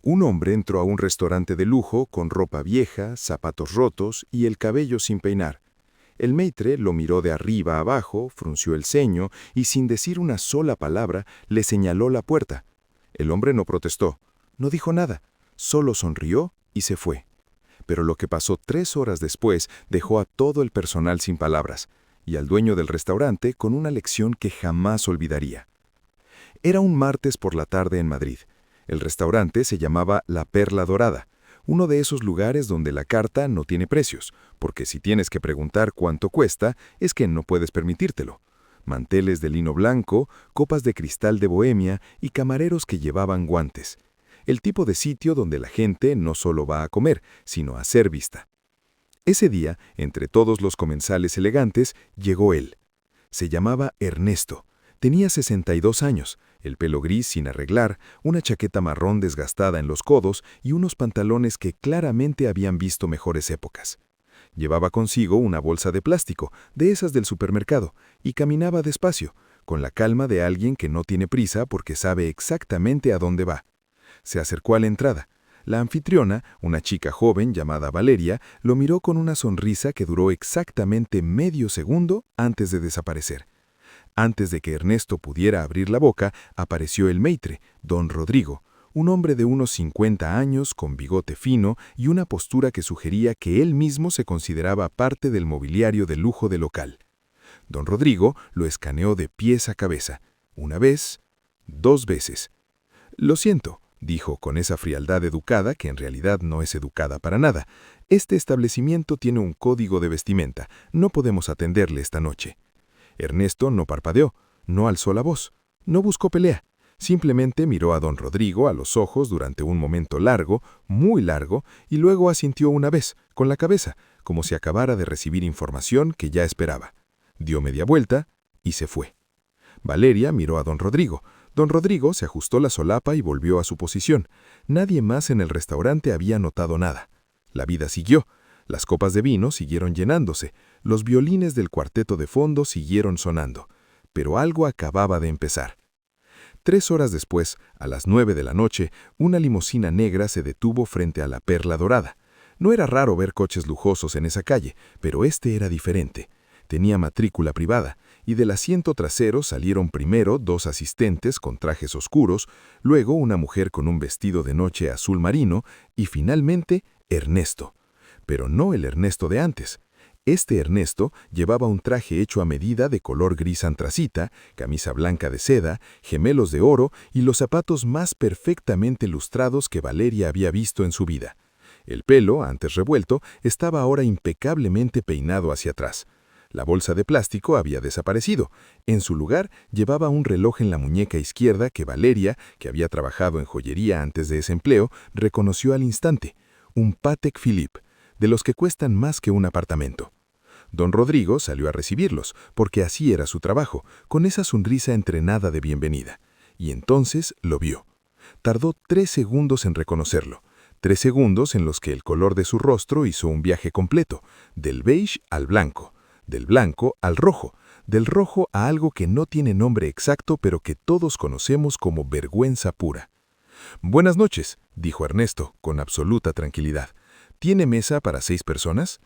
Un hombre entró a un restaurante de lujo con ropa vieja, zapatos rotos y el cabello sin peinar. El maître lo miró de arriba a abajo, frunció el ceño y sin decir una sola palabra le señaló la puerta. El hombre no protestó, no dijo nada, solo sonrió y se fue. Pero lo que pasó 3 horas después dejó a todo el personal sin palabras y al dueño del restaurante con una lección que jamás olvidaría. Era un martes por la tarde en Madrid. El restaurante se llamaba La Perla Dorada, uno de esos lugares donde la carta no tiene precios, porque si tienes que preguntar cuánto cuesta, es que no puedes permitírtelo. Manteles de lino blanco, copas de cristal de Bohemia y camareros que llevaban guantes. El tipo de sitio donde la gente no solo va a comer, sino a ser vista. Ese día, entre todos los comensales elegantes, llegó él. Se llamaba Ernesto. Tenía 62 años, el pelo gris sin arreglar, una chaqueta marrón desgastada en los codos y unos pantalones que claramente habían visto mejores épocas. Llevaba consigo una bolsa de plástico, de esas del supermercado, y caminaba despacio, con la calma de alguien que no tiene prisa porque sabe exactamente a dónde va. Se acercó a la entrada. La anfitriona, una chica joven llamada Valeria, lo miró con una sonrisa que duró exactamente medio segundo antes de desaparecer. Antes de que Ernesto pudiera abrir la boca, apareció el maître, don Rodrigo, un hombre de unos 50 años, con bigote fino y una postura que sugería que él mismo se consideraba parte del mobiliario de lujo del local. Don Rodrigo lo escaneó de pies a cabeza, una vez, 2 veces. «Lo siento», dijo con esa frialdad educada que en realidad no es educada para nada. «Este establecimiento tiene un código de vestimenta. No podemos atenderle esta noche». Ernesto no parpadeó, no alzó la voz, no buscó pelea. Simplemente miró a don Rodrigo a los ojos durante un momento largo, muy largo, y luego asintió una vez, con la cabeza, como si acabara de recibir información que ya esperaba. Dio media vuelta y se fue. Valeria miró a don Rodrigo. Don Rodrigo se ajustó la solapa y volvió a su posición. Nadie más en el restaurante había notado nada. La vida siguió. Las copas de vino siguieron llenándose, los violines del cuarteto de fondo siguieron sonando, pero algo acababa de empezar. 3 horas después, a las 9 de la noche, una limusina negra se detuvo frente a la Perla Dorada. No era raro ver coches lujosos en esa calle, pero este era diferente. Tenía matrícula privada, y del asiento trasero salieron primero 2 asistentes con trajes oscuros, luego una mujer con un vestido de noche azul marino, y finalmente Ernesto. Pero no el Ernesto de antes. Este Ernesto llevaba un traje hecho a medida de color gris antracita, camisa blanca de seda, gemelos de oro y los zapatos más perfectamente lustrados que Valeria había visto en su vida. El pelo, antes revuelto, estaba ahora impecablemente peinado hacia atrás. La bolsa de plástico había desaparecido. En su lugar llevaba un reloj en la muñeca izquierda que Valeria, que había trabajado en joyería antes de ese empleo, reconoció al instante. Un Patek Philippe, de los que cuestan más que un apartamento. Don Rodrigo salió a recibirlos, porque así era su trabajo, con esa sonrisa entrenada de bienvenida. Y entonces lo vio. Tardó 3 segundos en reconocerlo. 3 segundos en los que el color de su rostro hizo un viaje completo, del beige al blanco, del blanco al rojo, del rojo a algo que no tiene nombre exacto pero que todos conocemos como vergüenza pura. «Buenas noches», dijo Ernesto, con absoluta tranquilidad. «¿Tiene mesa para 6 personas?»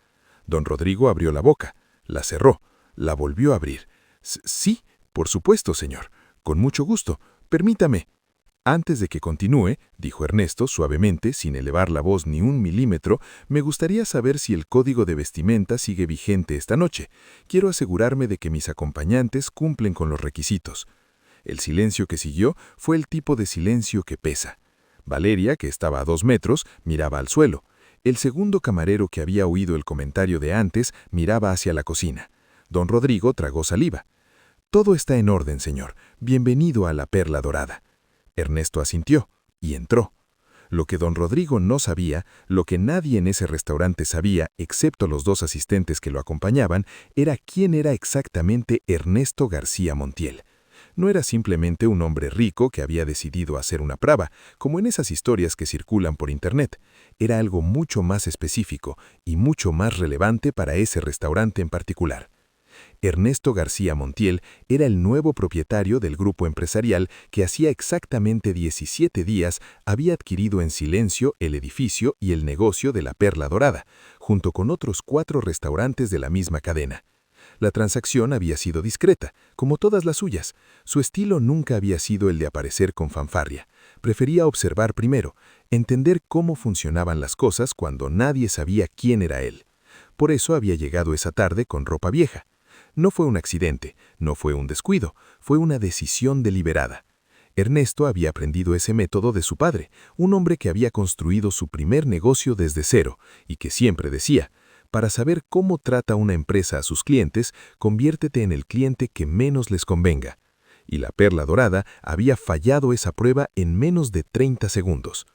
Don Rodrigo abrió la boca, la cerró, la volvió a abrir. «Sí, por supuesto, señor. Con mucho gusto. Permítame». «Antes de que continúe», dijo Ernesto suavemente, sin elevar la voz ni un milímetro, «me gustaría saber si el código de vestimenta sigue vigente esta noche. Quiero asegurarme de que mis acompañantes cumplen con los requisitos». El silencio que siguió fue el tipo de silencio que pesa. Valeria, que estaba a 2 metros, miraba al suelo. El segundo camarero que había oído el comentario de antes miraba hacia la cocina. Don Rodrigo tragó saliva. «Todo está en orden, señor. Bienvenido a la Perla Dorada». Ernesto asintió y entró. Lo que don Rodrigo no sabía, lo que nadie en ese restaurante sabía, excepto los 2 asistentes que lo acompañaban, era quién era exactamente Ernesto García Montiel. No era simplemente un hombre rico que había decidido hacer una prueba, como en esas historias que circulan por Internet. Era algo mucho más específico y mucho más relevante para ese restaurante en particular. Ernesto García Montiel era el nuevo propietario del grupo empresarial que hacía exactamente 17 días había adquirido en silencio el edificio y el negocio de la Perla Dorada, junto con otros 4 restaurantes de la misma cadena. La transacción había sido discreta, como todas las suyas. Su estilo nunca había sido el de aparecer con fanfarria. Prefería observar primero, entender cómo funcionaban las cosas cuando nadie sabía quién era él. Por eso había llegado esa tarde con ropa vieja. No fue un accidente, no fue un descuido, fue una decisión deliberada. Ernesto había aprendido ese método de su padre, un hombre que había construido su primer negocio desde cero y que siempre decía: para saber cómo trata una empresa a sus clientes, conviértete en el cliente que menos les convenga. Y la Perla Dorada había fallado esa prueba en menos de 30 segundos.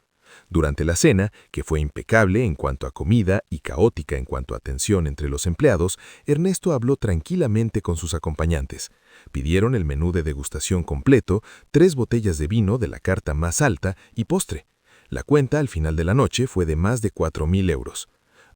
Durante la cena, que fue impecable en cuanto a comida y caótica en cuanto a atención entre los empleados, Ernesto habló tranquilamente con sus acompañantes. Pidieron el menú de degustación completo, 3 botellas de vino de la carta más alta y postre. La cuenta al final de la noche fue de más de 4.000 euros.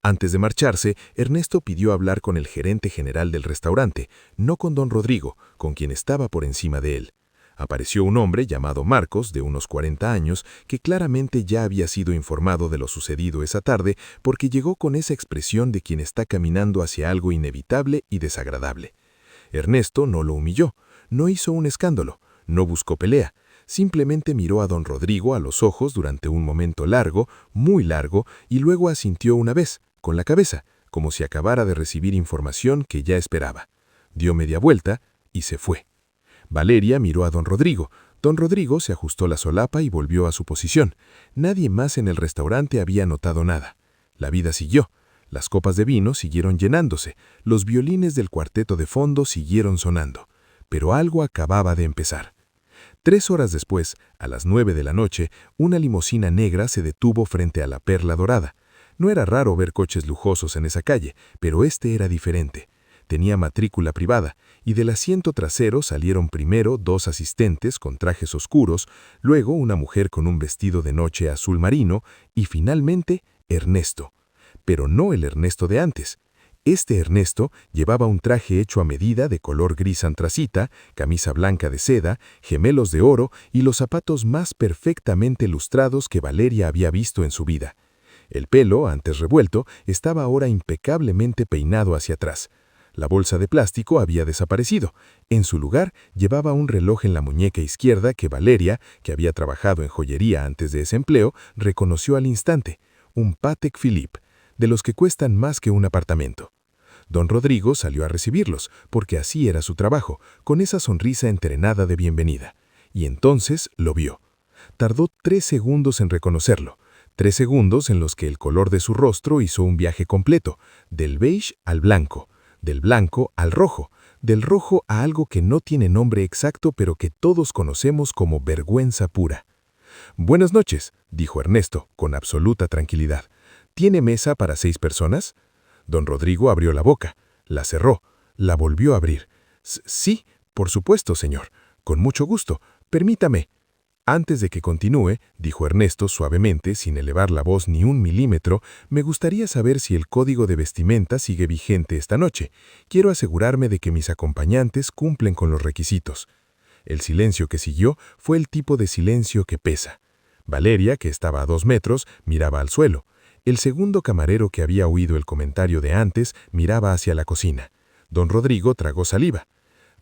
Antes de marcharse, Ernesto pidió hablar con el gerente general del restaurante, no con don Rodrigo, con quien estaba por encima de él. Apareció un hombre llamado Marcos, de unos 40 años, que claramente ya había sido informado de lo sucedido esa tarde porque llegó con esa expresión de quien está caminando hacia algo inevitable y desagradable. Ernesto no lo humilló, no hizo un escándalo, no buscó pelea. Simplemente miró a don Rodrigo a los ojos durante un momento largo, muy largo, y luego asintió una vez, con la cabeza, como si acabara de recibir información que ya esperaba. Dio media vuelta y se fue. Valeria miró a don Rodrigo. Don Rodrigo se ajustó la solapa y volvió a su posición. Nadie más en el restaurante había notado nada. La vida siguió. Las copas de vino siguieron llenándose. Los violines del cuarteto de fondo siguieron sonando. Pero algo acababa de empezar. 3 horas después, a las 9 de la noche, una limusina negra se detuvo frente a la Perla Dorada. No era raro ver coches lujosos en esa calle, pero este era diferente. Tenía matrícula privada, y del asiento trasero salieron primero 2 asistentes con trajes oscuros, luego una mujer con un vestido de noche azul marino, y finalmente Ernesto. Pero no el Ernesto de antes. Este Ernesto llevaba un traje hecho a medida de color gris antracita, camisa blanca de seda, gemelos de oro y los zapatos más perfectamente lustrados que Valeria había visto en su vida. El pelo, antes revuelto, estaba ahora impecablemente peinado hacia atrás. La bolsa de plástico había desaparecido. En su lugar, llevaba un reloj en la muñeca izquierda que Valeria, que había trabajado en joyería antes de ese empleo, reconoció al instante. Un Patek Philippe, de los que cuestan más que un apartamento. Don Rodrigo salió a recibirlos, porque así era su trabajo, con esa sonrisa entrenada de bienvenida. Y entonces lo vio. Tardó 3 segundos en reconocerlo. 3 segundos en los que el color de su rostro hizo un viaje completo, del beige al blanco, del blanco al rojo, del rojo a algo que no tiene nombre exacto pero que todos conocemos como vergüenza pura. «Buenas noches», dijo Ernesto, con absoluta tranquilidad. «¿Tiene mesa para 6 personas?» Don Rodrigo abrió la boca, la cerró, la volvió a abrir. «Sí, por supuesto, señor. Con mucho gusto. Permítame». Antes de que continúe, dijo Ernesto suavemente, sin elevar la voz ni un milímetro, me gustaría saber si el código de vestimenta sigue vigente esta noche. Quiero asegurarme de que mis acompañantes cumplen con los requisitos. El silencio que siguió fue el tipo de silencio que pesa. Valeria, que estaba a 2 metros, miraba al suelo. El segundo camarero que había oído el comentario de antes miraba hacia la cocina. Don Rodrigo tragó saliva.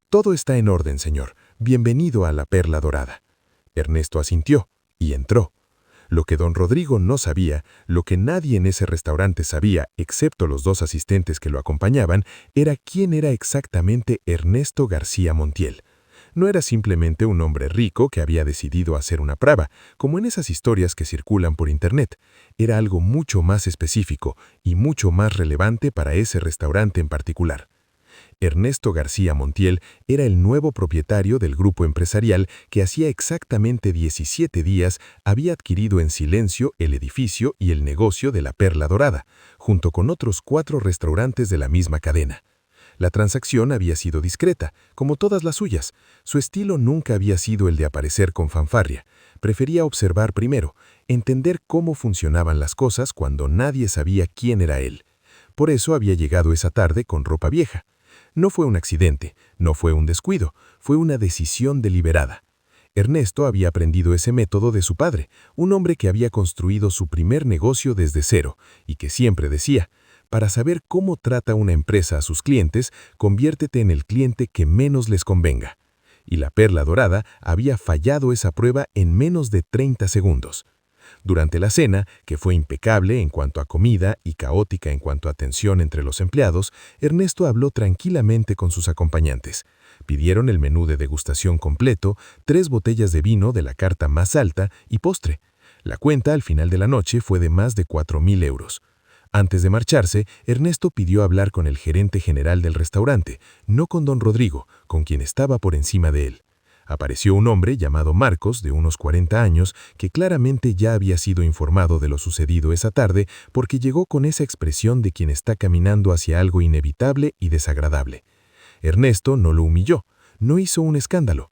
«Todo está en orden, señor. Bienvenido a la Perla Dorada». Ernesto asintió y entró. Lo que don Rodrigo no sabía, lo que nadie en ese restaurante sabía, excepto los 2 asistentes que lo acompañaban, era quién era exactamente Ernesto García Montiel. No era simplemente un hombre rico que había decidido hacer una prueba, como en esas historias que circulan por internet. Era algo mucho más específico y mucho más relevante para ese restaurante en particular. Ernesto García Montiel era el nuevo propietario del grupo empresarial que hacía exactamente 17 días había adquirido en silencio el edificio y el negocio de la Perla Dorada, junto con otros 4 restaurantes de la misma cadena. La transacción había sido discreta, como todas las suyas. Su estilo nunca había sido el de aparecer con fanfarria. Prefería observar primero, entender cómo funcionaban las cosas cuando nadie sabía quién era él. Por eso había llegado esa tarde con ropa vieja. No fue un accidente, no fue un descuido, fue una decisión deliberada. Ernesto había aprendido ese método de su padre, un hombre que había construido su primer negocio desde cero y que siempre decía: para saber cómo trata una empresa a sus clientes, conviértete en el cliente que menos les convenga. Y la perla dorada había fallado esa prueba en menos de 30 segundos. Durante la cena, que fue impecable en cuanto a comida y caótica en cuanto a tensión entre los empleados, Ernesto habló tranquilamente con sus acompañantes. Pidieron el menú de degustación completo, 3 botellas de vino de la carta más alta y postre. La cuenta al final de la noche fue de más de 4.000 euros. Antes de marcharse, Ernesto pidió hablar con el gerente general del restaurante, no con don Rodrigo, con quien estaba por encima de él. Apareció un hombre llamado Marcos, de unos 40 años, que claramente ya había sido informado de lo sucedido esa tarde porque llegó con esa expresión de quien está caminando hacia algo inevitable y desagradable. Ernesto no lo humilló, no hizo un escándalo,